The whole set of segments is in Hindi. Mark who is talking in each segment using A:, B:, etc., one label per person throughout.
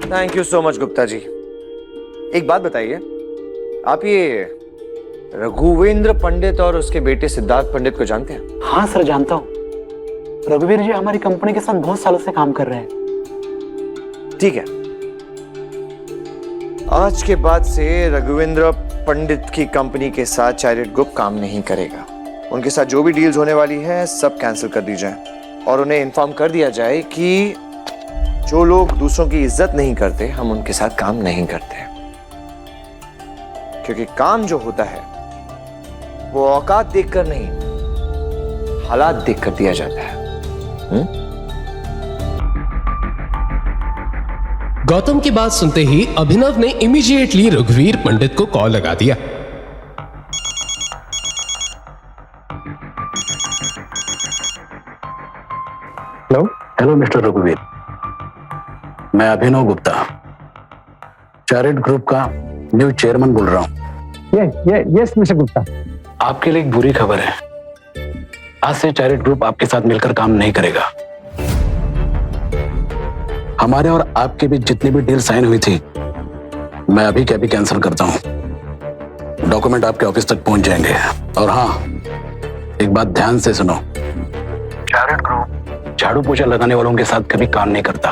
A: Thank you so much Gupta ji. एक बात बताइए, आप ये रघुवेंद्र पंडित और उसके बेटे सिद्धार्थ पंडित को जानते हैं?
B: हाँ सर, जानता हूँ। रघुवीर जी हमारी कंपनी के साथ बहुत सालों से काम कर रहे हैं।
A: ठीक है, आज के बाद से रघुवेंद्र पंडित की कंपनी के साथ चैरियट ग्रुप काम नहीं करेगा। उनके साथ जो भी डील्स होने वाली है सब कैंसिल कर दी जाए और उन्हें इन्फॉर्म कर दिया जाए कि जो लोग दूसरों की इज्जत नहीं करते हम उनके साथ काम नहीं करते, क्योंकि काम जो होता है वो औकात देखकर नहीं हालात देखकर दिया जाता है।
C: गौतम की बात सुनते ही अभिनव ने इमीडिएटली रघुवीर पंडित को कॉल लगा दिया।
B: हेलो मिस्टर रघुवीर, मैं अभिनव गुप्ता, चैरिट ग्रुप का न्यू चेयरमैन बोल रहा हूँ।
D: Yes mister Gupta.
B: आपके लिए एक बुरी खबर है। आज से चैरिट ग्रुप आपके साथ मिलकर काम नहीं करेगा। हमारे और आपके बीच जितनी भी डील साइन हुई थी मैं अभी के अभी कैंसिल करता हूं। डॉक्यूमेंट आपके ऑफिस तक पहुंच जाएंगे। और हाँ, एक बात ध्यान से सुनो, चैरिट ग्रुप झाड़ू पोछा लगाने वालों के साथ कभी काम नहीं करता।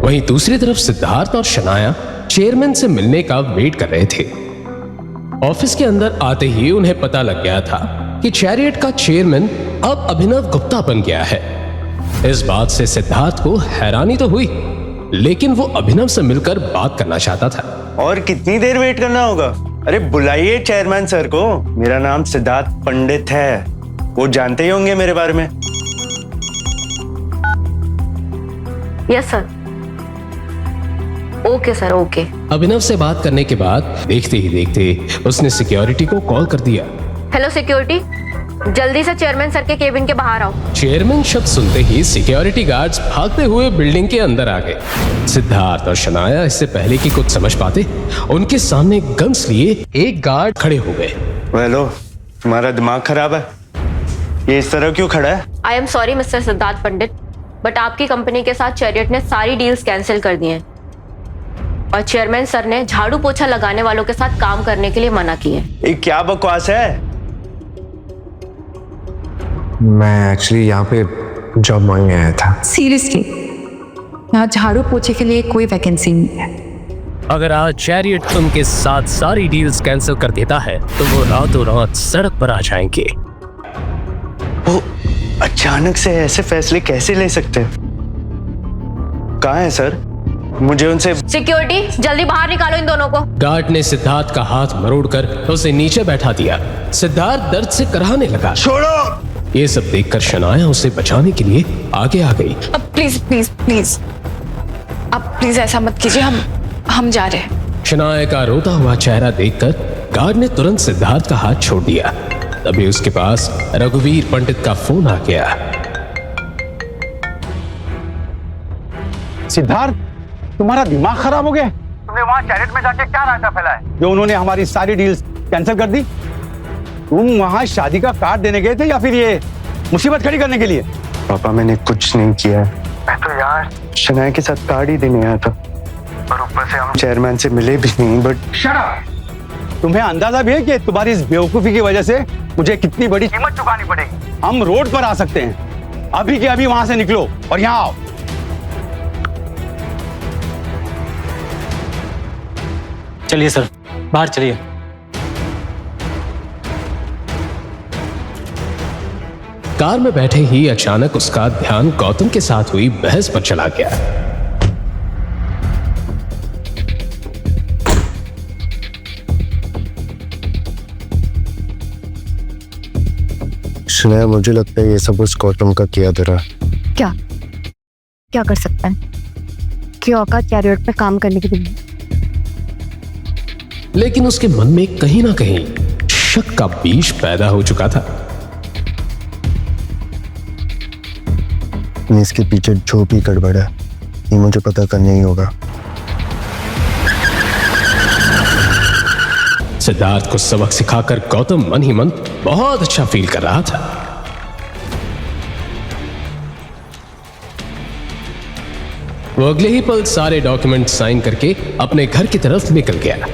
C: वहीं दूसरी तरफ सिद्धार्थ और शनाया चेयरमैन से मिलने का वेट कर रहे थे। ऑफिस के अंदर आते ही उन्हें पता लग गया था कि चैरियट का चेयरमैन अब अभिनव गुप्ता बन गया है। इस बात से सिद्धार्थ को हैरानी तो हुई, लेकिन वो अभिनव से मिलकर बात करना चाहता था।
E: और कितनी देर वेट करना होगा? अरे बुलाइए चेयरमैन सर को। मेरा नाम सिद्धार्थ पंडित है, वो जानते ही होंगे मेरे बारे में।
F: Yes sir. Okay sir, okay.
C: Abhinav से बात करने के बाद देखते ही देखते उसने सिक्योरिटी को कॉल कर दिया।
F: हेलो सिक्योरिटी, जल्दी से चेयरमैन सर के केबिन के बाहर आओ।
C: चेयरमैन शब्द सुनते ही सिक्योरिटी गार्ड्स भागते हुए बिल्डिंग के अंदर आ गए। सिद्धार्थ और शनाया इससे पहले कि कुछ समझ पाते, उनके सामने गन्स लिए एक गार्ड खड़े हो गए।
E: हेलो, तुम्हारा दिमाग खराब है? ये इस तरह क्यों खड़ा है?
F: I am sorry mister Siddharth Pandit, but आपकी कंपनी के साथ चैरियट ने सारी डील्स कैंसिल कर दी हैं और चेयरमैन सर ने झाड़ू पोछा लगाने वालों के साथ काम करने के लिए मना किए।
E: ये क्या बकवास है?
D: मैं एक्चुअली यहाँ पे जॉब मांगने आया था।
G: सीरियसली, यहाँ झाड़ू पोछे के लिए कोई वैकेंसी नहीं है।
C: अगर आज चैरियट उनके साथ सारी डील्स कैंसिल कर देता है तो वो रातों रात सड़क पर आ जाएंगे।
E: वो अचानक से ऐसे फैसले कैसे ले सकते हैं? कहाँ है सर? मुझे उनसे।
F: सिक्योरिटी, जल्दी बाहर निकालो इन दोनों को।
C: गार्ड ने सिद्धार्थ का हाथ मरोड़कर उसे नीचे बैठा दिया। सिद्धार्थ दर्द से कराहने लगा।
E: छोड़ो!
C: ये सब देखकर शनाया उसे बचाने के लिए आगे आ गई।
G: अब प्लीज प्लीज प्लीज, अब प्लीज ऐसा मत कीजिए, हम जा रहे हैं।
C: शनाया का रोता हुआ चेहरा देखकर गार्ड ने तुरंत सिद्धार्थ का हाथ छोड़ दिया। तभी उसके पास रघुवीर पंडित का फोन आ गया।
D: सिद्धार्थ, तुम्हारा दिमाग खराब हो गया? तुमने वहाँ चैरिट में जाके क्या रायता फैलाया जो उन्होंने हमारी सारी डील्स कैंसिल कर दी? तुम वहाँ शादी का कार्ड देने गए थे या फिर ये मुसीबत खड़ी करने के लिए?
E: पापा, मैंने कुछ नहीं किया है।
D: मैं तो यार
E: शनाया के साथ कार्ड ही देने आया था
D: और ऊपर से हम
E: चेयरमैन से मिले भी नहीं। But
D: shut up! तुम्हें अंदाजा भी है कि तुम्हारी इस बेवकूफी की वजह से मुझे कितनी बड़ी कीमत चुकानी पड़ेगी? हम रोड पर आ सकते हैं। अभी के अभी वहां से निकलो और यहाँ आओ।
B: चलिए सर, बाहर चलिए।
C: कार में बैठे ही अचानक उसका ध्यान गौतम के साथ हुई बहस पर चला गया।
H: शनाया, मुझे लगता है ये सब उस गौतम का किया धरा।
I: क्या क्या कर सकता है कि औकात चैरियट पे काम करने की भी।
C: लेकिन उसके मन में कहीं ना कहीं शक का बीज पैदा हो चुका था।
H: इसके पीछे जो भी गड़बड़ है ये मुझे पता करना ही होगा।
C: सिद्धार्थ को सबक सिखाकर गौतम मन ही मन बहुत अच्छा फील कर रहा था। वो अगले ही पल सारे डॉक्यूमेंट साइन करके अपने घर की तरफ निकल गया।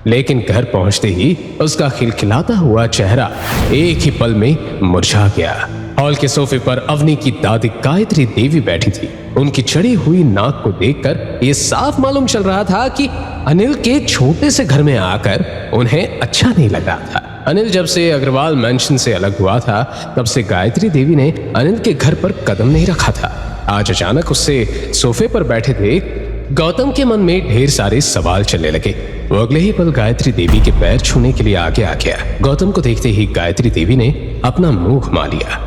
C: लेकिन घर पहुंचते ही उसका खिलखिलाता हुआ चेहरा एक ही पल में मुरझा गया। हॉल के सोफे पर अवनी की दादी गायत्री देवी बैठी थी। उनकी चढ़ी हुई नाक को देखकर यह साफ मालूम चल रहा था कि अनिल के छोटे से घर में आकर उन्हें अच्छा नहीं लगा था। अनिल जब से अग्रवाल मैंशन से अलग हुआ था तब से गायत्री देवी ने अनिल के घर पर कदम नहीं रखा था। आज अचानक उससे सोफे पर बैठे थे गौतम के मन में ढेर सारे सवाल चलने लगे। वो अगले ही पल गायत्री देवी के पैर छूने के लिए आगे आ गया। गौतम को देखते ही गायत्री देवी ने अपना मुंह घुमा लिया,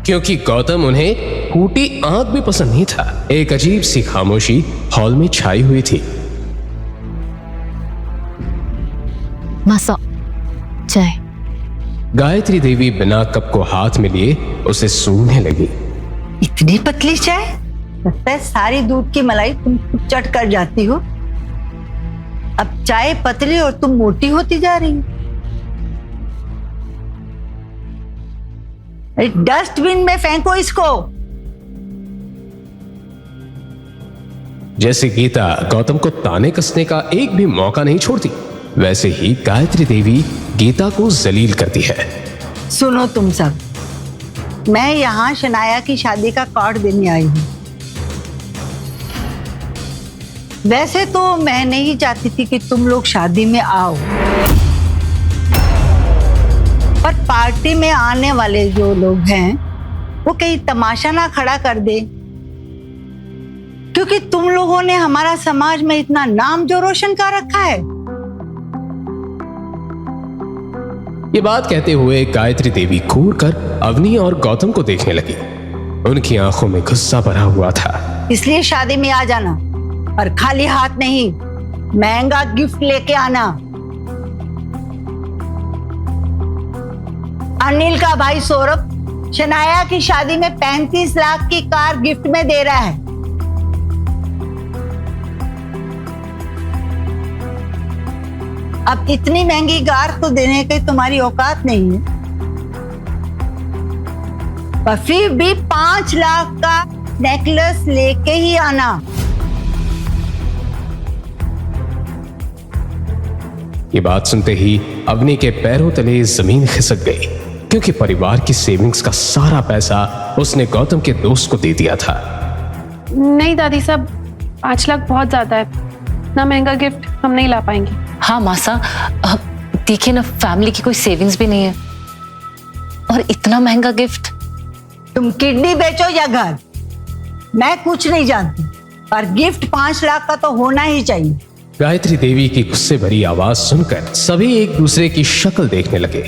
C: क्योंकि गौतम उन्हें फूटी आंख भी पसंद नहीं था। एक अजीब सी खामोशी हॉल में छाई हुई थी।
I: मासा चाय।
C: गायत्री देवी बिना कप को हाथ में लिए उसे सूंघने लगी।
J: इतनी पतली चाय? लगता है सारी दूध की मलाई तुम चट कर जाती हो। अब चाय पतली और तुम मोटी होती जा रही हो। डस्टबिन में फेंको इसको।
C: जैसे गीता गौतम को ताने कसने का एक भी मौका नहीं छोड़ती, वैसे ही गायत्री देवी गीता को जलील करती है।
J: सुनो तुम सब, मैं यहाँ शनाया की शादी का कार्ड देने आई हूँ। वैसे तो मैं नहीं चाहती थी कि तुम लोग शादी में आओ, पर पार्टी में आने वाले जो लोग हैं वो कहीं तमाशा ना खड़ा कर दे, क्योंकि तुम लोगों ने हमारा समाज में इतना नाम जो रोशन कर रखा है।
C: ये बात कहते हुए गायत्री देवी घूर कर अवनी और गौतम को देखने लगी। उनकी आंखों में गुस्सा भरा हुआ था।
J: इसलिए शादी में आ जाना, और खाली हाथ नहीं, महंगा गिफ्ट लेके आना। अनिल का भाई सौरभ शनाया की शादी में 35 लाख की कार गिफ्ट में दे रहा है। अब इतनी महंगी कार तो देने की तुम्हारी औकात नहीं है, पर फिर भी 5 लाख का नेकलेस लेके ही आना।
C: ये बात सुनते ही अवनी के पैरों तले जमीन खिसक गई, क्योंकि परिवार की सेविंग्स का सारा पैसा उसने गौतम के दोस्त को दे दिया था।
K: नहीं दादी साहब, 5 लाख बहुत ज्यादा है। इतना महंगा गिफ्ट हम नहीं ला पाएंगे।
L: हाँ मासा, देखिए ना, फैमिली की कोई सेविंग्स भी नहीं है, और इतना महंगा गिफ्ट।
J: तुम किडनी बेचो या घर, मैं कुछ नहीं जानती, पर गिफ्ट 5 लाख का तो होना ही चाहिए।
C: गायत्री देवी की गुस्से भरी आवाज सुनकर सभी एक दूसरे की शक्ल देखने लगे।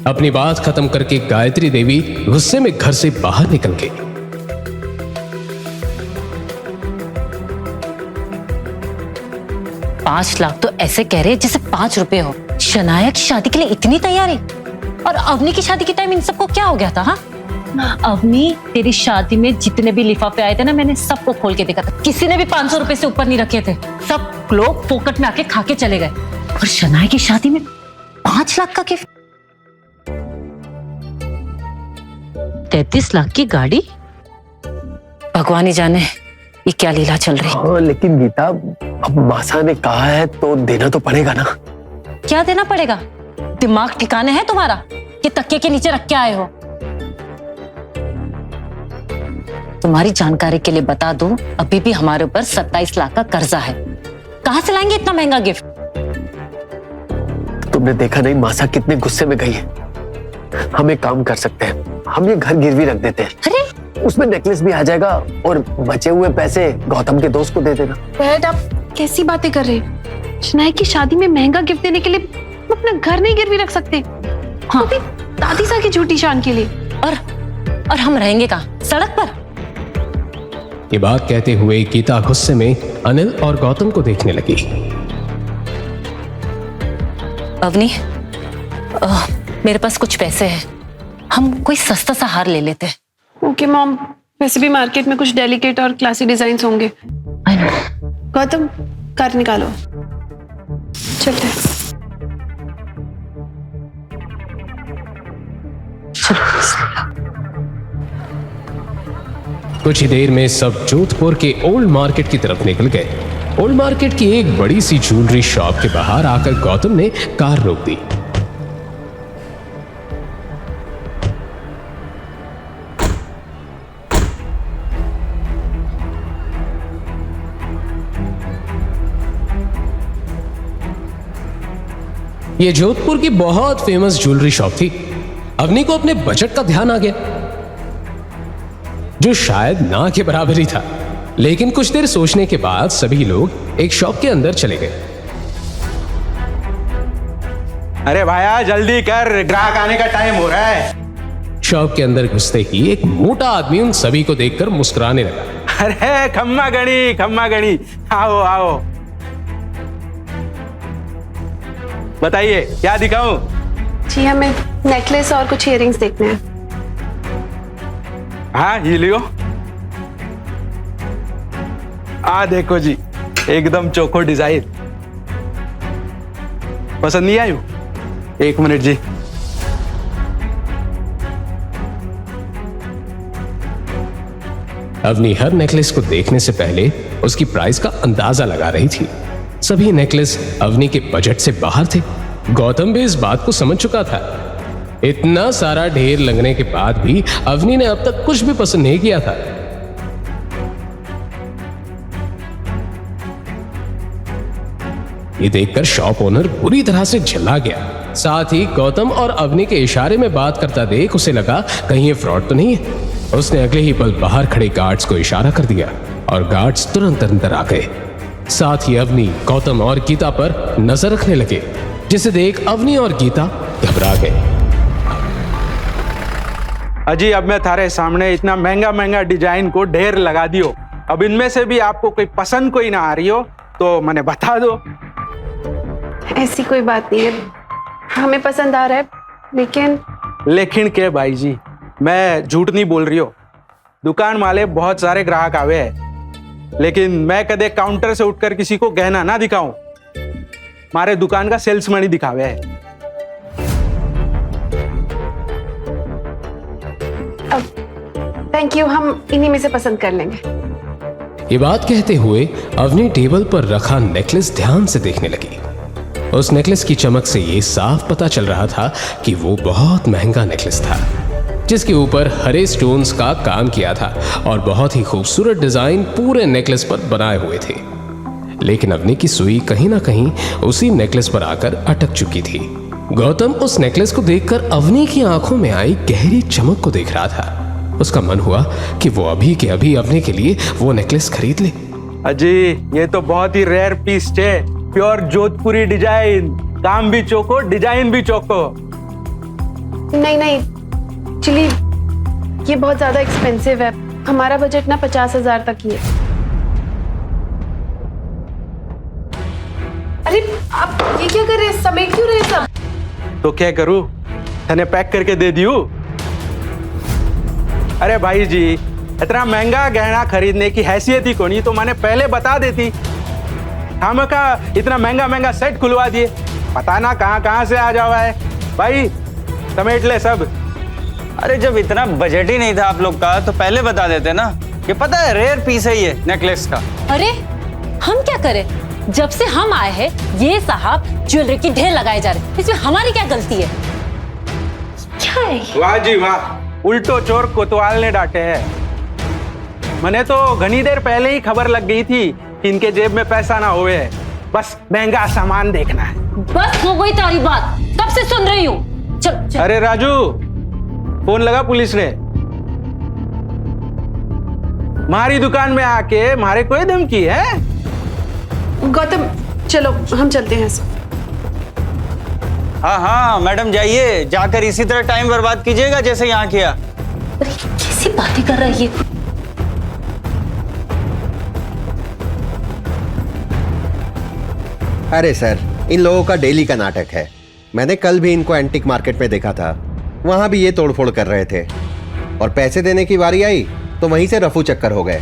C: अपनी बात खत्म करके गायत्री देवी गुस्से में घर से बाहर निकल गई।
L: $5 लाख तो ऐसे कह रहे जैसे 5 रुपए हो। शनाया की शादी के लिए इतनी तैयारी, और अवनी की शादी के टाइम इन सबको क्या हो गया था? हाँ, अवनी, तेरी शादी में जितने भी लिफाफे आए थे ना, मैंने सबको खोल के देखा था। किसी ने भी 500 रुपए से ऊपर नहीं रखे थे। सब लोग फोकट में आके खा के चले गए, और शनाया की शादी में 5 लाख का गिफ्ट, 33 लाख की गाड़ी। भगवान ही जाने ये क्या लीला चल रही।
E: हाँ, लेकिन गीता, अब मासा ने कहा है तो देना तो पड़ेगा ना।
L: क्या देना पड़ेगा? दिमाग ठिकाने है तुम्हारा कि तकिए के नीचे रख के आए हो? तुम्हारी जानकारी के लिए बता दूं, अभी भी हमारे ऊपर 27 लाख का कर्जा है। कहां से लाएंगे इतना महंगा गिफ्ट?
E: तुमने देखा नहीं मासा कितने गुस्से में गई है। हम एक काम कर सकते हैं, हम ये घर गिरवी रख देते हैं।
L: अरे,
E: उसमें नेकलेस भी आ जाएगा, और बचे हुए पैसे गौतम के दोस्त को दे देना।
K: डैड, आप कैसी बातें कर रहे हैं? शनाया की शादी में महंगा गिफ्ट देने के लिए हम अपना घर नहीं गिरवी रख सकते। हाँ, तो भी दादी साहब की झूठी शान के लिए।
L: और हम रहेंगे कहाँ? सड़क पर?
C: ये बात कहते हुए गीता गुस्से में अनिल और गौतम को देखने लगी।
L: अवनी, मेरे पास कुछ पैसे हैं, हम कोई सस्ता सा हार ले लेते हैं।
K: ओके मॉम, वैसे भी मार्केट में कुछ डेलिकेट और क्लासी डिजाइन होंगे। गौतम, कार निकालो, चलते हैं।
C: कुछ ही देर में सब जोधपुर के ओल्ड मार्केट की तरफ निकल गए। ओल्ड मार्केट की एक बड़ी सी ज्वेलरी शॉप के बाहर आकर गौतम ने कार रोक दी। यह जोधपुर की बहुत फेमस ज्वेलरी शॉप थी। अवनी को अपने बजट का ध्यान आ गया, जो शायद ना के बराबर ही था। लेकिन कुछ देर सोचने के बाद सभी लोग एक शॉप के अंदर चले गए।
D: अरे भाया जल्दी कर, ग्राहक आने का टाइम हो रहा है।
C: शॉप के अंदर घुसते ही एक मोटा आदमी उन सभी को देखकर मुस्कुराने लगा।
D: अरे खम्मा गणी, आओ आओ, बताइए क्या दिखाऊं?
K: जी हमें नेकलेस और कुछ इयररिंग्स देखने हैं।
D: हाँ ये लियो। देखो जी, एकदम चोखो डिजाइन। पसंद नहीं आयु? एक मिनट जी।
C: अवनी हर नेकलेस को देखने से पहले उसकी प्राइस का अंदाजा लगा रही थी। सभी नेकलेस अवनी के बजट से बाहर थे। गौतम भी इस बात को समझ चुका था। इतना सारा ढेर लगने के बाद भी अवनी ने अब तक कुछ भी पसंद नहीं किया था। ये देखकर शॉप ओनर बुरी तरह से झल्ला गया। साथ ही गौतम और अवनी के इशारे में बात करता देख उसे लगा कहीं ये फ्रॉड तो नहीं है। उसने अगले ही पल बाहर खड़े गार्ड्स को इशारा कर दिया और गार्ड्स तुरंत अंदर आ गए। साथ ही अवनी, गौतम और गीता पर नजर रखने लगे, जिसे देख अवनी और गीता घबरा गए।
D: अजी अब मैं थारे सामने इतना महंगा महंगा डिजाइन को ढेर लगा दियो। अब इनमें से भी आपको कोई पसंद कोई ना आ रही हो तो मैंने बता दो।
K: ऐसी कोई बात नहीं है, हमें पसंद आ रहा है। लेकिन
D: के भाई जी, मैं झूठ नहीं बोल रही हो। दुकान वाले बहुत सारे ग्राहक आवे हैं, लेकिन मैं कदे काउंटर से उठकर किसी को गहना ना दिखाऊं। मारे दुकान का सेल्समैन ही दिखावे है।
K: थैंक यू, हम इन्हीं में से पसंद कर लेंगे।
C: ये बात कहते हुए अवनी टेबल पर रखा नेकलेस ध्यान से देखने लगी। उस नेकलेस की चमक से ये साफ पता चल रहा था कि वो बहुत महंगा नेकलेस था, जिसके ऊपर हरे स्टोन्स का काम किया था और बहुत ही खूबसूरत डिजाइन पूरे नेकलेस पर बनाए हुए थे। लेकिन अवनी की सुई कहीं ना कहीं उसी नेकलेस पर आकर अटक चुकी थी। गौतम उस नेकलेस को देखकर अवनी की आंखों में आई गहरी चमक को देख रहा था। उसका मन हुआ कि वो अभी के अभी अवनी के लिए वो नेकलेस खरीद ले।
D: अजी ये तो बहुत ही रेयर पीस है, प्योर जोधपुरी डिजाइन, काम भी चोको, डिजाइन भी चोको।
K: नहीं एक्चुअली ये बहुत ज्यादा एक्सपेंसिव है। हमारा बजट ना 50,000 तक ही है। अरे आप ये क्या कर रहे हैं, समेट क्यों रहे हैं सब?
D: तो क्या करूं, तने पैक करके दे दियो। अरे भाई जी, इतना महंगा गहना खरीदने की हैसियत ही कोनी तो मैंने पहले बता देती। हम का इतना महंगा महंगा सेट खुलवा दिए, पता ना कहां से आ जावा है। भाई समेट ले सब।
E: अरे जब इतना बजट ही नहीं था आप लोग का तो पहले बता देते ना। ये पता है रेयर पीस है ये नेकलेस का।
L: अरे हम क्या करें, जब से हम आए हैं ये साहब ज्वेलरी की ढेर लगाए जा रहे, इसमें हमारी क्या गलती है? क्या है?
D: वाह जी वाह, उल्टो चोर कोतवाल ने डांटे हैं। मैंने तो घनी देर पहले ही खबर लग गई थी कि इनके जेब में पैसा ना होवे, बस महंगा सामान देखना है।
L: बस हो गई तारी बात, कब से सुन रही हूँ। चल।
D: अरे राजू, फोन लगा पुलिस ने। हमारी दुकान में आके मारे कोई धमकी है?
K: गौतम चलो हम चलते हैं।
E: हाँ मैडम जाइए, जाकर इसी तरह टाइम बर्बाद कीजिएगा जैसे यहाँ किया।
L: कैसी बातें कर रही है?
H: अरे सर, इन लोगों का डेली का नाटक है। मैंने कल भी इनको एंटिक मार्केट में देखा था, वहां भी ये तोड़फोड़ कर रहे थे और पैसे देने की बारी आई तो वहीं से रफू चक्कर हो गए।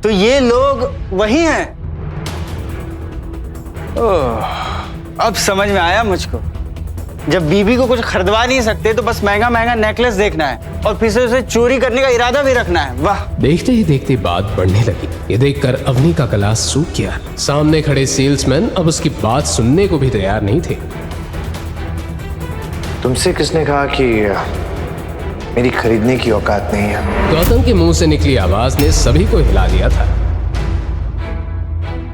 E: तो ये लोग वही हैं? ओह, अब समझ में आया मुझको। जब बीबी को कुछ खरीदवा नहीं सकते तो बस महंगा महंगा नेकलेस देखना है और फिर से उसे चोरी करने का इरादा भी रखना है। वाह।
C: देखते ही देखते बात बढ़ने लगी। ये देखकर अवनी का गला सूख गया। सामने खड़े सेल्समैन अब उसकी बात सुनने को भी तैयार नहीं थे।
A: तुमसे किसने कहा कि मेरी खरीदने की औकात नहीं है?
C: गौतम के मुंह से निकली आवाज ने सभी को हिला दिया था।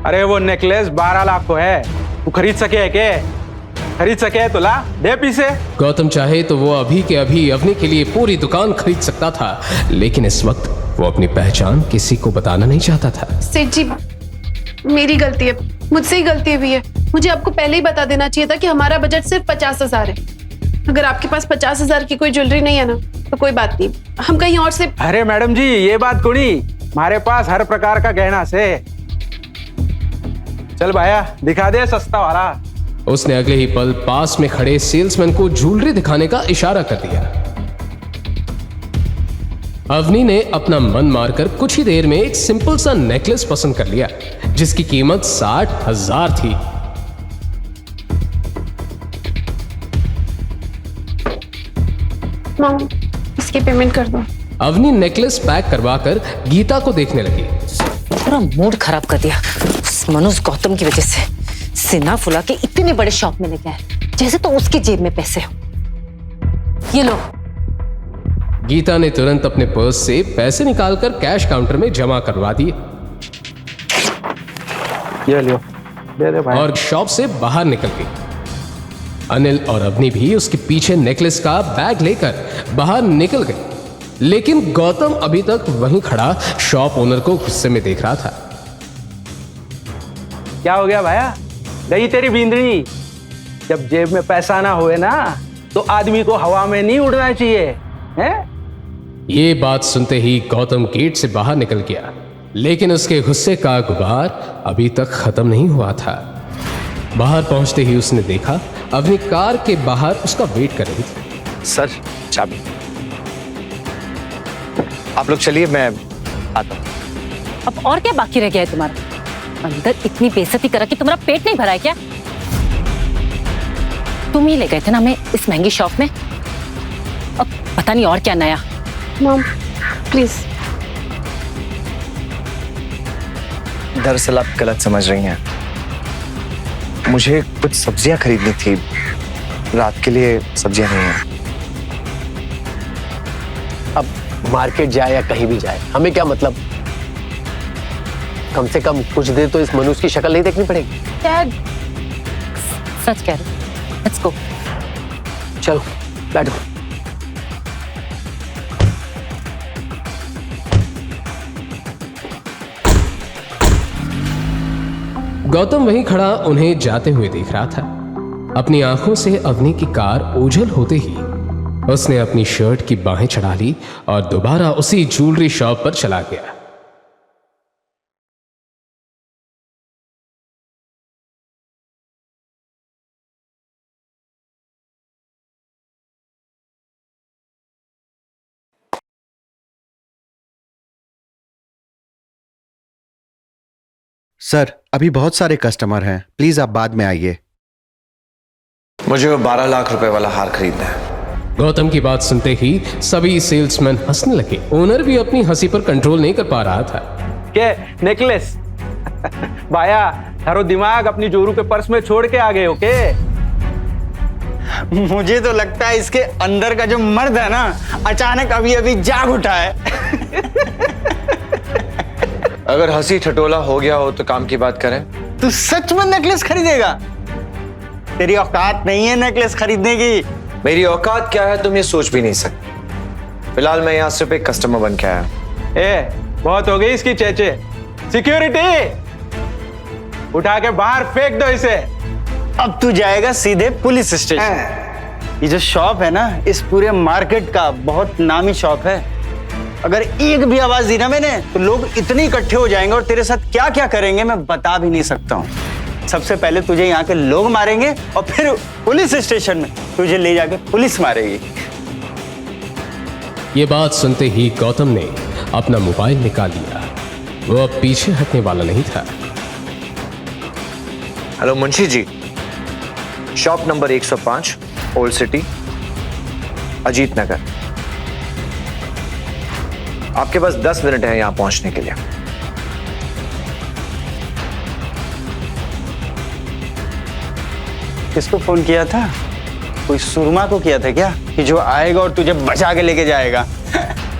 D: अरे वो नेकलेस 12 लाख को है, तू खरीद सके है के? खरीद सके है तो ला दे पीछे।
C: गौतम चाहे तो वो अभी के अभी अवनी के लिए पूरी दुकान खरीद सकता था, लेकिन इस वक्त वो अपनी पहचान किसी को बताना नहीं चाहता था।
K: सेठ जी, मेरी गलती है, मुझसे ही गलती हुई है। मुझे आपको पहले ही बता देना चाहिए था कि हमारा बजट सिर्फ 50,000 है। अगर आपके पास 50,000 की कोई ज्वेलरी नहीं है ना तो कोई बात नहीं, हम कहीं और से।
D: अरे मैडम जी, ये बात कोनी, हमारे पास हर प्रकार का गहना से। चल भाया दिखा दे सस्ता वाला।
C: उसने अगले ही पल पास में खड़े सेल्समैन को ज्वेलरी दिखाने का इशारा कर दिया। अवनी ने अपना मन मारकर कुछ ही देर में एक सिंपल सा नेकलेस पसंद कर लिया जिसकी कीमत 60,000 थी।
K: माम, इसकी पेमेंट कर दो।
C: अवनी नेकलेस पैक करवाकर गीता को देखने लगी।
L: पूरा मूड खराब कर दिया उस मनुष्य गौतम की वजह से। सीना फुला के इतने बड़े शॉप में लेके आए जैसे तो उसकी जेब में पैसे हो। ये लो।
C: गीता ने तुरंत अपने पर्स से पैसे निकालकर कैश काउंटर में जमा करवा दिए।
D: ये लो, दे दे भाई।
C: और शॉप से बाहर निकल गई। अनिल और अवनी भी उसके पीछे नेकलेस का बैग लेकर बाहर निकल गए, लेकिन गौतम अभी तक वहीं खड़ा शॉप ओनर को गुस्से में देख रहा था।
D: क्या हो गया भाया? गई तेरी बींदड़ी? जब जेब में पैसा ना होए ना तो आदमी को हवा में नहीं उड़ना चाहिए, हैं?
C: ये बात सुनते ही गौतम गेट से बाहर निकल गया, लेकिन उसके गुस्से का गुबार अभी तक खत्म नहीं हुआ था। बाहर पहुंचते ही उसने देखा अवनी कार के बाहर उसका वेट कर रही थी।
A: सर, चाबी। आप लोग चलिए, मैं आता हूं।
L: अब और क्या बाकी रह गया है तुम्हारा? अंदर इतनी बेइज्जती करा कि तुम्हारा पेट नहीं भरा है क्या? तुम ही ले गए थे ना हमें इस महंगी शॉप में। अब पता नहीं और क्या नया।
K: Mom please.
A: दरअसल आप गलत समझ रही हैं। मुझे कुछ सब्जियां खरीदनी थी, रात के लिए सब्जियां नहीं हैं।
M: अब मार्केट जाए या कहीं भी जाए, हमें क्या मतलब? कम से कम कुछ देर तो इस मनुष्य की शक्ल नहीं देखनी पड़ेगी।
L: डैड, सच कह रहे। Let's go.
M: चलो बैठो।
C: गौतम वहीं खड़ा उन्हें जाते हुए देख रहा था। अपनी आंखों से अवनी की कार ओझल होते ही उसने अपनी शर्ट की बाहें चढ़ा ली और दोबारा उसी ज्वेलरी शॉप पर चला गया।
H: सर, अभी बहुत सारे कस्टमर हैं, प्लीज आप बाद में आइए।
A: मुझे वो 12 लाख रुपए वाला हार खरीदना है।
C: गौतम की बात सुनते ही सभी सेल्समैन हंसने लगे। ओनर भी अपनी हंसी पर कंट्रोल नहीं कर पा रहा था।
D: के नेकलेस? भाया, थारो दिमाग अपनी जोरू के पर्स में छोड़ के आ गए हो के?
E: मुझे तो लगता है इसके अंदर का जो मर्द है ना, अचानक अभी अभी जाग उठा है।
A: अगर हंसी ठटोला हो गया हो तो काम की बात करें।
E: तू सच में नेकलेस खरीदेगा? तेरी औकात नहीं है नेकलेस खरीदने की।
A: मेरी औकात क्या है तुम ये सोच भी नहीं सकते। फिलहाल मैं यहाँ सिर्फ एक कस्टमर बन के आया।
D: ए, बहुत हो गई इसकी चेचे। सिक्योरिटी, उठा के बाहर फेंक दो इसे।
E: अब तू जाएगा सीधे पुलिस स्टेशन। ये जो शॉप है ना, इस पूरे मार्केट का बहुत नामी शॉप है। अगर एक भी आवाज दी ना मैंने तो लोग इतने इकट्ठे हो जाएंगे और तेरे साथ क्या क्या करेंगे मैं बता भी नहीं सकता हूँ। सबसे पहले तुझे यहाँ के लोग मारेंगे और फिर पुलिस स्टेशन में तुझे ले जाके पुलिस मारेगी।
C: ये बात सुनते ही गौतम ने अपना मोबाइल निकाल लिया। वो अब पीछे हटने वाला नहीं था।
A: Hello Munshi ji, shop number 105 old city, Ajit Nagar. आपके पास 10 मिनट है यहां पहुंचने के लिए।
E: किसको फोन किया था? कोई सुरमा को किया था क्या कि जो आएगा और तुझे बचा के लेके जाएगा?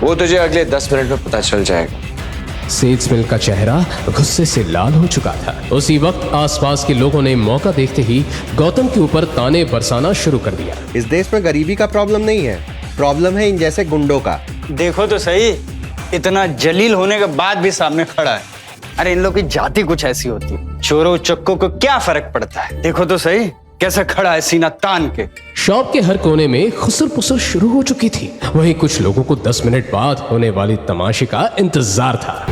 A: वो तुझे अगले 10 मिनट में पता चल जाएगा।
C: सेल्समैन का चेहरा गुस्से से लाल हो चुका था। उसी वक्त आसपास के लोगों ने मौका देखते ही गौतम के ऊपर ताने बरसाना शुरू कर दिया।
H: इस देश में गरीबी का प्रॉब्लम नहीं है, प्रॉब्लम है इन जैसे गुंडों का।
E: देखो तो सही, इतना जलील होने के बाद भी सामने खड़ा है। अरे इन लोग की जाति कुछ ऐसी होती है, चोरों चक्कों को क्या फर्क पड़ता है? देखो तो सही कैसे खड़ा है सीना तान के।
C: शॉप के हर कोने में खुसर पुसर शुरू हो चुकी थी। वहीं कुछ लोगों को 10 मिनट बाद होने वाली तमाशे का इंतजार था।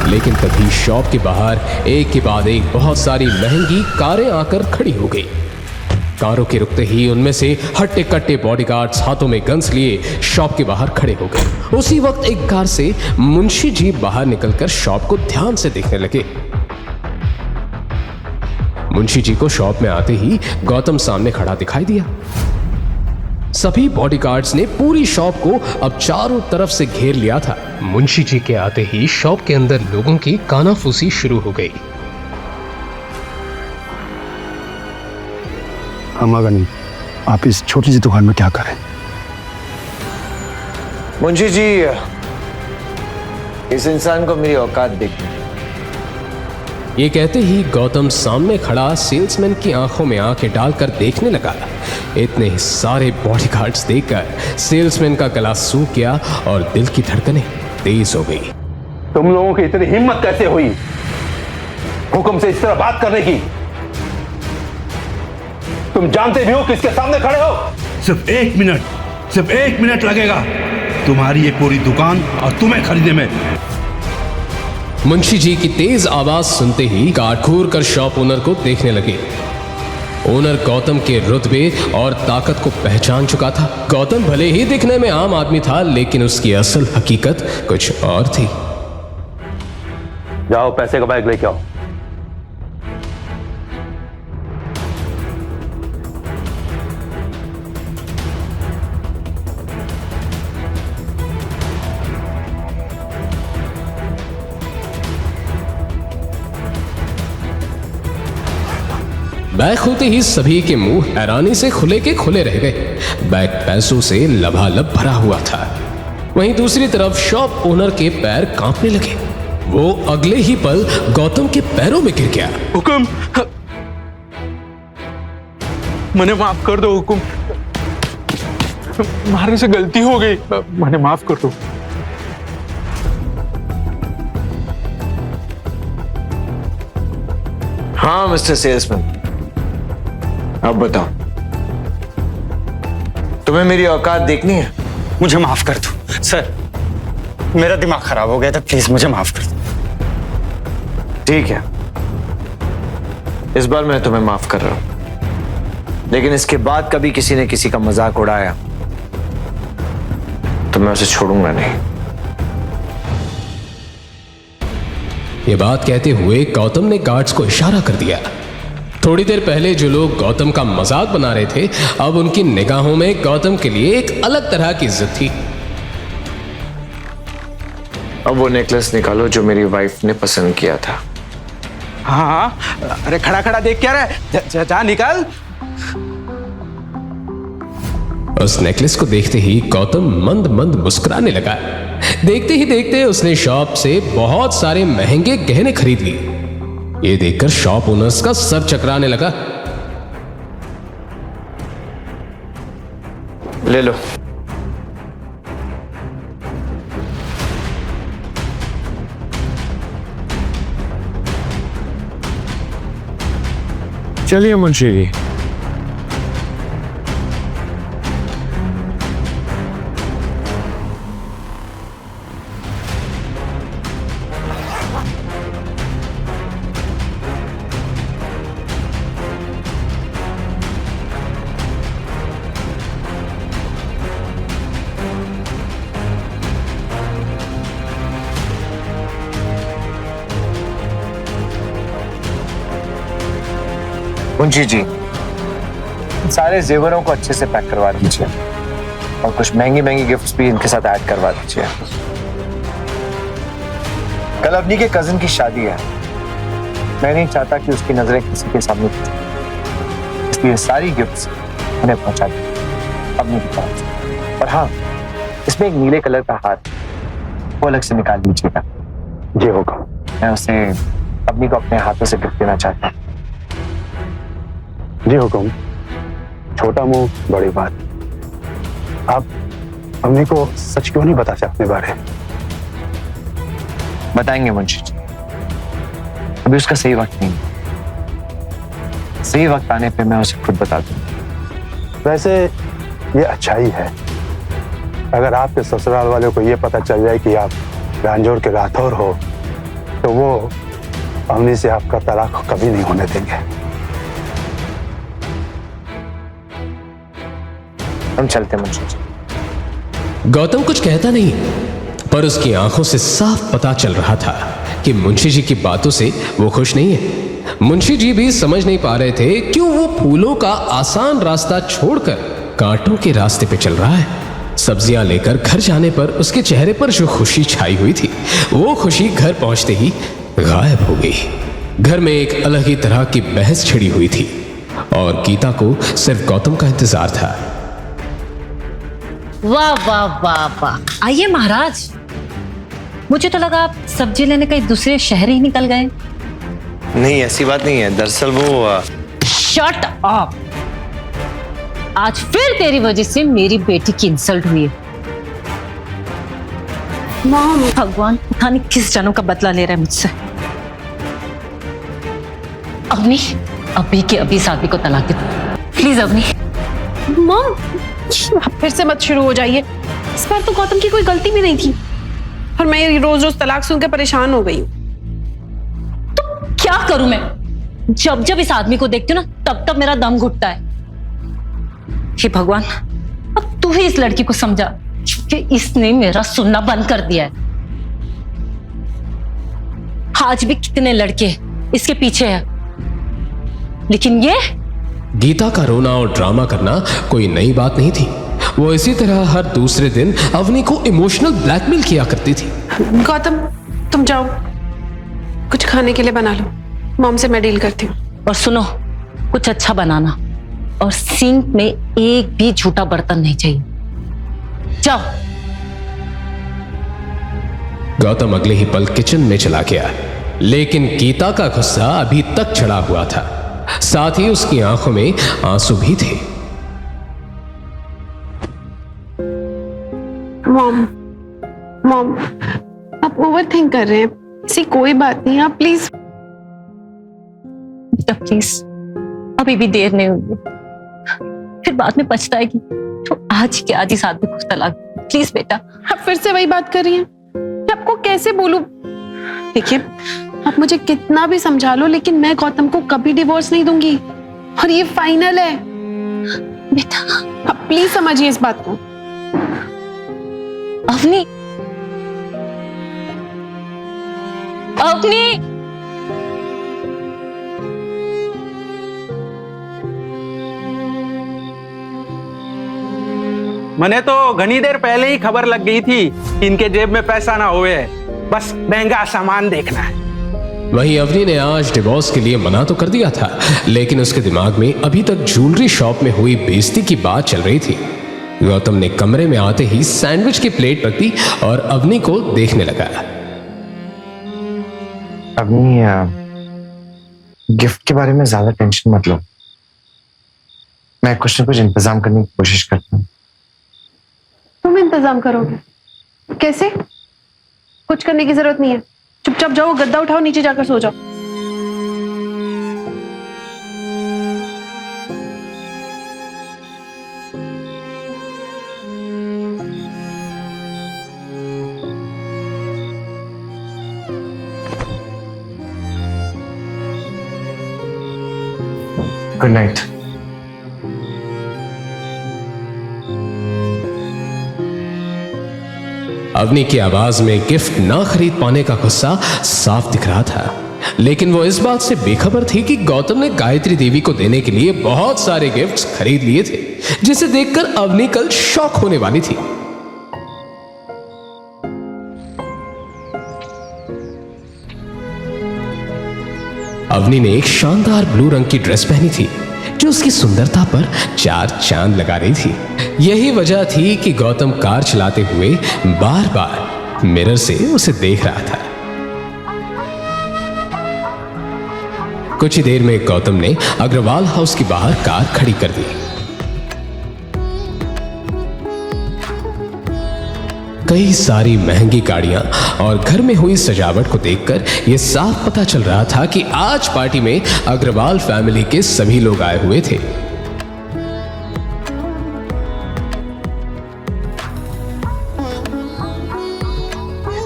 C: लेकिन तभी शॉप के बाहर एक के बाद एक बहुत सारी महंगी कारें आकर खड़ी हो गई। कारों के रुकते ही उनमें से हट्टे कट्टे बॉडीगार्ड्स हाथों में गन्स लिए शॉप के बाहर खड़े हो गए। उसी वक्त एक कार से मुंशी जी बाहर निकलकर शॉप को ध्यान से देखने लगे। मुंशी जी को शॉप में आते ही गौतम सामने खड़ा दिखाई दिया। सभी बॉडीगार्ड्स ने पूरी शॉप को अब चारों तरफ से घेर लिया था। मुंशी जी के आते ही शॉप के अंदर लोगों की कानाफूसी शुरू हो गई।
D: हम अगर नहीं, आप इस छोटी सी दुकान में क्या करें?
A: मुंशी जी, इस इंसान को मेरी औकात देखनी।
C: ये कहते ही गौतम सामने खड़ा सेल्समैन की आंखों में आंखें डालकर देखने लगा। इतने सारे बॉडीगार्ड्स देखकर सेल्समैन का गला सूख गया और दिल की धड़कनें तेज हो गई।
D: तुम लोगों की इतनी हिम्मत कैसे हुई हुक्म से इस तरह बात करने की? तुम जानते भी हो किसके सामने खड़े हो?
N: सिर्फ 1 मिनट लगेगा तुम्हारी ये पूरी दुकान और तुम्हें खरीदने में।
C: मुंशी जी की तेज आवाज सुनते ही गार्ड घूर कर शॉप ओनर को देखने लगे। ओनर गौतम के रुतबे और ताकत को पहचान चुका था। गौतम भले ही दिखने में आम आदमी था, लेकिन उसकी असल हकीकत कुछ और थी।
N: जाओ पैसे का बैग लेके आओ।
C: बैग खुलते ही सभी के मुंह हैरानी से खुले के खुले रह गए। बैग पैसों से लबालब भरा हुआ था। वहीं दूसरी तरफ शॉप ओनर के पैर कांपने लगे। वो अगले ही पल गौतम के पैरों में गिर गया।
N: हुकुम, मैंने माफ कर दो हुकुम, मारने से गलती हो गई, मैंने माफ कर दो।
A: हाँ मिस्टर सेल्समैन, अब बताओ, तुम्हें मेरी औकात देखनी है?
E: मुझे माफ कर दो सर, मेरा दिमाग खराब हो गया था, प्लीज मुझे माफ कर दो।
A: ठीक है, इस बार मैं तुम्हें माफ कर रहा हूं, लेकिन इसके बाद कभी किसी ने किसी का मजाक उड़ाया तो मैं उसे छोड़ूंगा नहीं।
C: ये बात कहते हुए गौतम ने गार्ड्स को इशारा कर दिया। थोड़ी देर पहले जो लोग गौतम का मजाक बना रहे थे, अब उनकी निगाहों में गौतम के लिए एक अलग तरह की इज्जत थी।
A: अब वो नेकलेस निकालो जो मेरी वाइफ ने पसंद किया था।
N: हाँ, अरे खड़ा खड़ा देख क्या रहा है, जा निकाल।
C: उस नेकलेस को देखते ही गौतम मंद मंद मुस्कुराने लगा। देखते ही देखते उसने शॉप से बहुत सारे महंगे गहने खरीद लिए। ये देखकर शॉप ओनर्स का सर चकराने लगा।
A: ले लो। चलिए मुंशी जी। मुंशी जी, सारे जेवरों को अच्छे से पैक करवा दीजिए और कुछ महंगी महंगी गिफ्ट्स भी इनके साथ ऐड करवा दीजिए। कल अवनी के कजिन की शादी है, मैं नहीं चाहता कि उसकी नजरें किसी के सामने पड़े, इसलिए सारी गिफ्ट्स उन्हें पहुंचा दी अवनी की तरफ से। और हाँ, इसमें एक नीले कलर का हार वो अलग से निकाल लीजिएगा।
D: जी होगा।
A: मैं उसे अवनी को अपने हाथों से गिफ्ट देना चाहता हूँ।
D: जी हुकुम। छोटा मुंह बड़ी बात। आप अम्मी को सच क्यों नहीं बताते अपने बारे?
A: बताएंगे मुंशी जी, अभी उसका सही वक्त नहीं। सही वक्त आने पे मैं उसे खुद बता दूंगा।
D: वैसे ये अच्छा ही है। अगर आपके ससुराल वालों को ये पता चल जाए कि आप रांझोर के राठौर हो तो वो अम्मी से आपका तलाक कभी नहीं होने देंगे।
A: हम चलते मुंशी जी।
C: गौतम कुछ कहता नहीं, पर उसकी आंखों से साफ पता चल रहा था कि मुंशी जी की बातों से वो खुश नहीं है। मुंशी जी भी समझ नहीं पा रहे थे क्यों वो फूलों का आसान रास्ता छोड़कर कांटों के रास्ते पे चल रहा है। सब्जियां लेकर घर जाने पर उसके चेहरे पर जो खुशी छाई हुई थी, वो खुशी घर पहुंचते ही गायब हो गई। घर में एक अलग ही तरह की बहस छिड़ी हुई थी और गीता को सिर्फ गौतम का इंतजार था।
L: वाह वाह वाह वाह, आइए महाराज। मुझे तो लगा आप सब्जी लेने कहीं दूसरे शहर ही निकल गए।
A: नहीं, ऐसी बात नहीं है। दरअसल वो
L: शट अप। आज फिर तेरी वजह से मेरी बेटी की इंसल्ट हुई है।
K: मॉम,
L: भगवान पता नहीं किस जानों का बदला ले रहा है मुझसे। अवनी, अभी के अभी इस आदमी को तलाक दे प्लीज। अवनी।
K: मॉम, आप फिर से मत शुरू हो जाइए। इस बार तो गौतम की कोई गलती भी नहीं थी और मैं रोज रोज तलाक सुनकर परेशान हो गई हूँ।
L: तो क्या करूं मैं? जब जब इस आदमी को देखती हूँ ना, तब तब मेरा दम घुटता है। हे भगवान, अब तू ही इस लड़की को समझा कि इसने मेरा सुनना बंद कर दिया है। आज भी कितने लड़के इसके पीछे हैं, लेकिन ये
C: गीता का रोना और ड्रामा करना कोई नई बात नहीं थी। वो इसी तरह हर दूसरे दिन अवनी को इमोशनल ब्लैकमेल किया करती थी।
K: गौतम, तुम जाओ, कुछ खाने के लिए बना लो। मॉम से मैं डील करती हूँ।
L: और सुनो, कुछ अच्छा बनाना और सिंक में एक भी झूठा बर्तन नहीं चाहिए। जाओ।
C: गौतम अगले ही पल किचन में चला गया, लेकिन गीता का गुस्सा अभी तक चढ़ा हुआ था, साथ ही उसकी आंखों में आंसू भी थे।
K: मॉम, आप ओवर थिंक कर रहे हैं। ऐसी कोई बात नहीं, आप प्लीज
L: प्लीज, अभी भी देर नहीं हुई, फिर बाद में पछताएगी। तो आज के आज इस आदमी को तलाक प्लीज बेटा।
K: आप फिर से वही बात कर रही हैं। मैं आपको कैसे बोलूं? देखिए, आप मुझे कितना भी समझा लो, लेकिन मैं गौतम को कभी डिवोर्स नहीं दूंगी और ये फाइनल है।
L: बेटा
K: आप प्लीज समझिए इस बात को।
L: अवनी, अवनी,
E: मैंने तो घनी देर पहले ही खबर लग गई थी कि इनके जेब में पैसा ना होवे, बस महंगा सामान देखना है।
C: वहीं अवनी ने आज डिवोर्स के लिए मना तो कर दिया था, लेकिन उसके दिमाग में अभी तक ज्वेलरी शॉप में हुई बेइज्जती की बात चल रही थी। गौतम ने कमरे में आते ही सैंडविच की प्लेट रख दी और अवनी को देखने लगा।
A: अवनी, गिफ्ट के बारे में ज्यादा टेंशन मत लो। मैं कुछ न कुछ इंतजाम करने की कोशिश करता हूँ।
K: तुम इंतजाम करोगे? कैसे? कुछ करने की जरूरत नहीं है। चुपचाप जाओ, गद्दा उठाओ, नीचे जाकर सो जाओ।
A: Good night.
C: अवनी की आवाज में गिफ्ट ना खरीद पाने का गुस्सा साफ दिख रहा था। लेकिन वो इस बात से बेखबर थी कि गौतम ने गायत्री देवी को देने के लिए बहुत सारे गिफ्ट्स खरीद लिए थे, जिसे देखकर अवनी कल शॉक होने वाली थी। अवनी ने एक शानदार ब्लू रंग की ड्रेस पहनी थी जो उसकी सुंदरता पर 4 चांद लगा रही थी। यही वजह थी कि गौतम कार चलाते हुए बार बार मिरर से उसे देख रहा था। कुछ ही देर में गौतम ने अग्रवाल हाउस के बाहर कार खड़ी कर दी। कई सारी महंगी गाड़ियां और घर में हुई सजावट को देखकर यह साफ पता चल रहा था कि आज पार्टी में अग्रवाल फैमिली के सभी लोग आए हुए थे।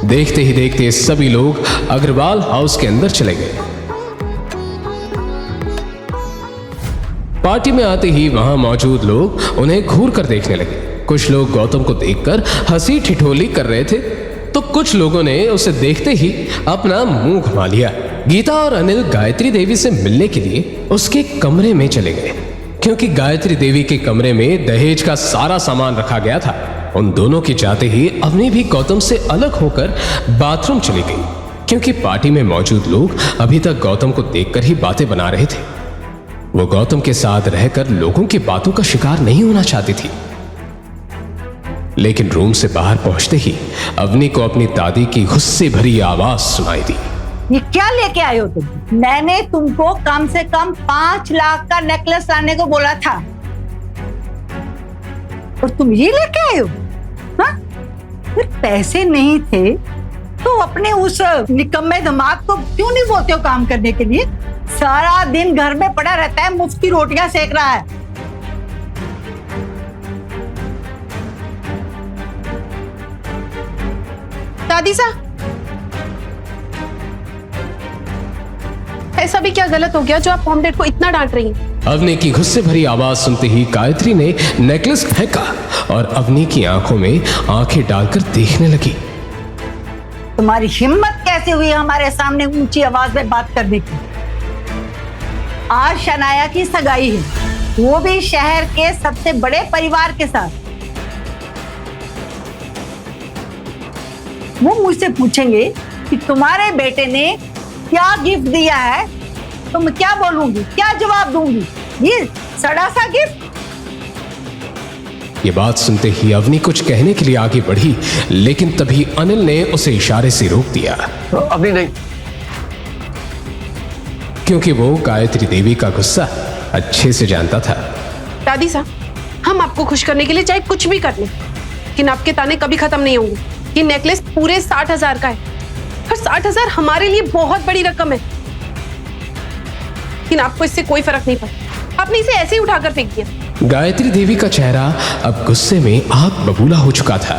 C: देखते ही देखते सभी लोग अग्रवाल हाउस के अंदर चले गए। पार्टी में आते ही वहां मौजूद लोग उन्हें घूर कर देखने लगे। कुछ लोग गौतम को देखकर हंसी ठिठोली कर रहे थे, तो कुछ लोगों ने उसे देखते ही अपना मुंह घुमा लिया। गीता और अनिल गायत्री देवी से मिलने के लिए उसके कमरे में चले गए, क्योंकि गायत्री देवी के कमरे में दहेज का सारा सामान रखा गया था। उन दोनों के जाते ही अवनी भी गौतम से अलग होकर बाथरूम चली गई, क्योंकि पार्टी में मौजूद लोग अभी तक गौतम को देखकर ही बातें बना रहे थे। वो गौतम के साथ रहकर लोगों की बातों का शिकार नहीं होना चाहती थी। लेकिन रूम से बाहर पहुंचते ही अवनी को अपनी दादी की गुस्से भरी आवाज सुनाई दी।
J: ये क्या लेके आए हो तुम? मैंने तुमको कम से कम 5 लाख का नेकलेस लाने को बोला था, और तुम ये लेके आए हो? हाँ? फिर पैसे नहीं थे तो अपने उस निकम्मे दिमाग को क्यों नहीं बोलते हो काम करने के लिए? सारा दिन घर में पड़ा रहता है, मुफ्त की रोटियां सेक रहा है।
K: दादी साहब, ऐसा भी क्या गलत हो गया जो आप मॉम डैड को इतना डांट रही हैं?
C: अवनी की गुस्से भरी आवाज सुनते ही गायत्री ने नेकलेस फेंका और अवनी की आंखों में आंखें डालकर देखने लगी।
J: तुम्हारी हिम्मत कैसे हुई हमारे सामने ऊंची आवाज में बात करने की? आज शनाया की सगाई है, वो भी शहर के सबसे बड़े परिवार के साथ। वो मुझसे पूछेंगे कि तुम्हारे बेटे ने क्या गिफ्ट दिया है, तो मैं क्या बोलूंगी, क्या जवाब दूंगी? ये सड़ा सा गिफ्ट।
C: ये बात सुनते ही अवनी कुछ कहने के लिए आगे बढ़ी, लेकिन तभी अनिल ने उसे इशारे से रोक दिया।
M: अभी नहीं,
C: क्योंकि वो गायत्री देवी का गुस्सा अच्छे से जानता था।
K: दादी साहब, हम आपको खुश करने के लिए चाहे कुछ भी कर लें, लेकिन आपके ताने कभी खत्म नहीं होंगे। ये नेकलेस पूरे 60,000 का है, और 60,000 हमारे लिए बहुत बड़ी रकम है, लेकिन आपको इससे कोई फर्क नहीं पड़ा। आपने इसे ऐसे ही उठाकर फेंक दिया।
C: गायत्री देवी का चेहरा अब गुस्से में आग बबूला हो चुका था।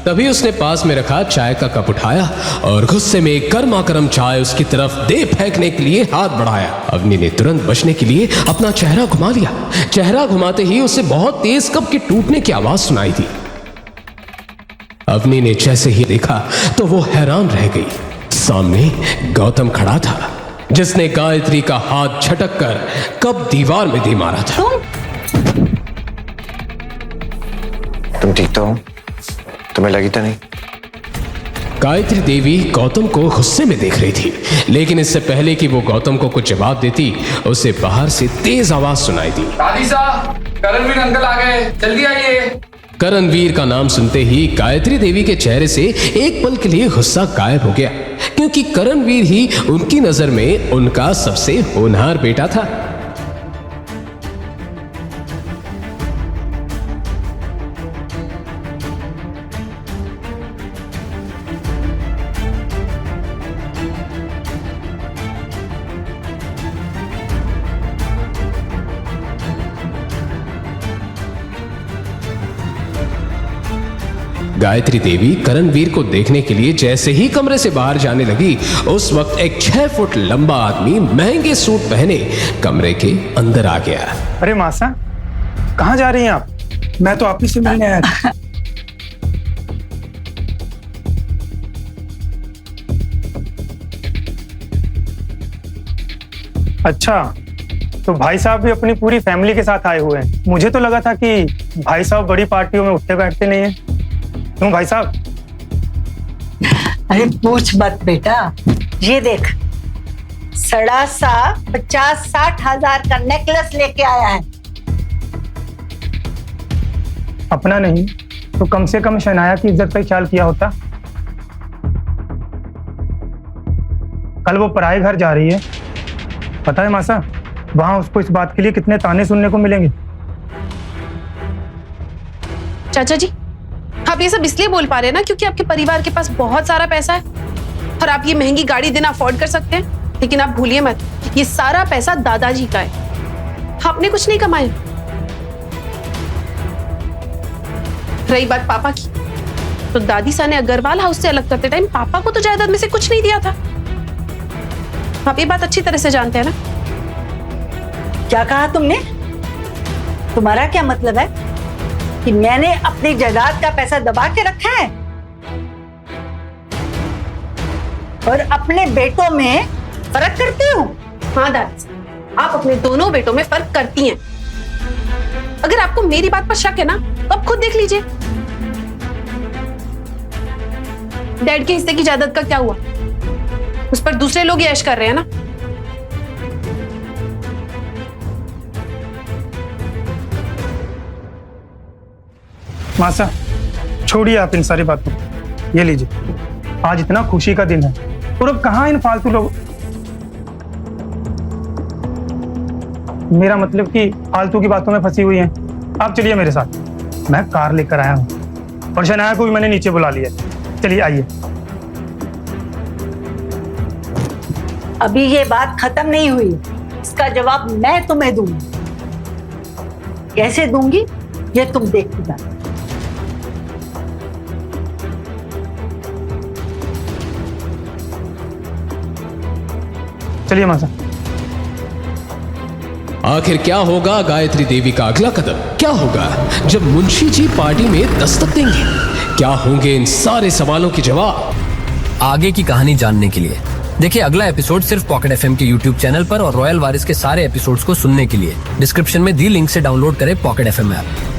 C: तभी उसने पास में रखा चाय का कप उठाया और गुस्से में गर्मा गर्म चाय उसकी तरफ दे फेंकने के लिए हाथ बढ़ाया। अवनी ने तुरंत बचने के लिए अपना चेहरा घुमा लिया। चेहरा घुमाते ही उसे बहुत तेज कप के टूटने की आवाज सुनाई दी। अवनी ने जैसे ही देखा तो वो हैरान रह गई। सामने गौतम खड़ा था, जिसने गायत्री का हाथ झटक कर कप दीवार में दे मारा था।
A: तुम ठीक तो हो? तुम्हें लगी तो नहीं?
C: गायत्री देवी गौतम को गुस्से में देख रही थी, लेकिन इससे पहले कि वो गौतम को कुछ जवाब देती, उसे बाहर से तेज आवाज सुनाई दी।
O: दादी साहब, करणवीर अंकल आ गए, जल्दी आइए।
C: करणवीर का नाम सुनते ही गायत्री देवी के चेहरे से एक पल के लिए गुस्सा गायब हो गया, क्योंकि करणवीर ही उनकी नजर में उनका सबसे होनहार बेटा था। गायत्री देवी करणवीर को देखने के लिए जैसे ही कमरे से बाहर जाने लगी, उस वक्त एक 6 फुट लंबा आदमी महंगे सूट पहने कमरे के अंदर आ गया।
O: अरे मासा, कहाँ जा रही हैं आप? मैं तो आप ही से मिलने आया था। अच्छा, तो भाई साहब भी अपनी पूरी फैमिली के साथ आए हुए हैं। मुझे तो लगा था कि भाई साहब बड़ी पार्टियों में उठते बैठते नहीं है। क्यों भाई साहब?
J: अरे पूछ मत बेटा, ये देख 50-60 हजार का नेकलेस लेके आया है।
O: अपना नहीं तो कम से कम शनाया की इज्जत का ख्याल किया होता। कल वो पराए घर जा रही है, पता है मासा, वहां उसको इस बात के लिए कितने ताने सुनने को मिलेंगे।
K: चाचा जी, आप ये सब इसलिए बोल पा रहे हैं ना क्योंकि आपके परिवार के पास बहुत सारा पैसा है और आप ये महंगी गाड़ी देना अफोर्ड कर सकते हैं। लेकिन आप भूलिए मत, ये सारा पैसा दादाजी का है, आपने कुछ नहीं कमाया। रही बात पापा की, तो दादी सा ने अग्रवाल हाउस से अलग करते टाइम पापा को तो जायदाद में से कुछ नहीं दिया था। आप ये बात अच्छी तरह से जानते हैं ना।
J: क्या कहा तुमने? तुम्हारा क्या मतलब है कि मैंने अपनी जायदाद का पैसा दबा के रखा है और अपने बेटों में फर्क करती हूँ?
K: हाँ दादी, आप अपने दोनों बेटों में फर्क करती हैं। अगर आपको मेरी बात पर शक है ना तो आप खुद देख लीजिए, डैड के हिस्से की जायदाद का क्या हुआ? उस पर दूसरे लोग ऐश कर रहे हैं ना।
O: मासा, छोड़िए आप इन सारी बातों, ये लीजिए, आज इतना खुशी का दिन है और अब कहाँ इन फालतू लोग, मेरा मतलब कि फालतू की बातों में फंसी हुई हैं। आप चलिए मेरे साथ, मैं कार लेकर आया हूँ और शनाया को भी मैंने नीचे बुला लिया। चलिए आइए।
J: अभी ये बात खत्म नहीं हुई, इसका जवाब मैं तुम्हें दूंगी। कैसे दूंगी ये तुम देखती जाओ।
O: चलिए मासा।
C: आखिर क्या होगा गायत्री देवी का अगला कदम? क्या होगा जब मुंशी जी पार्टी में दस्तक देंगे? क्या होंगे इन सारे सवालों के जवाब?
M: आगे की कहानी जानने के लिए देखिए अगला एपिसोड सिर्फ पॉकेट एफएम के यूट्यूब चैनल पर और रॉयल वारिस के सारे एपिसोड्स को सुनने के लिए डिस्क्रिप्शन में दी लिंक से डाउनलोड करें पॉकेट एफएम ऐप।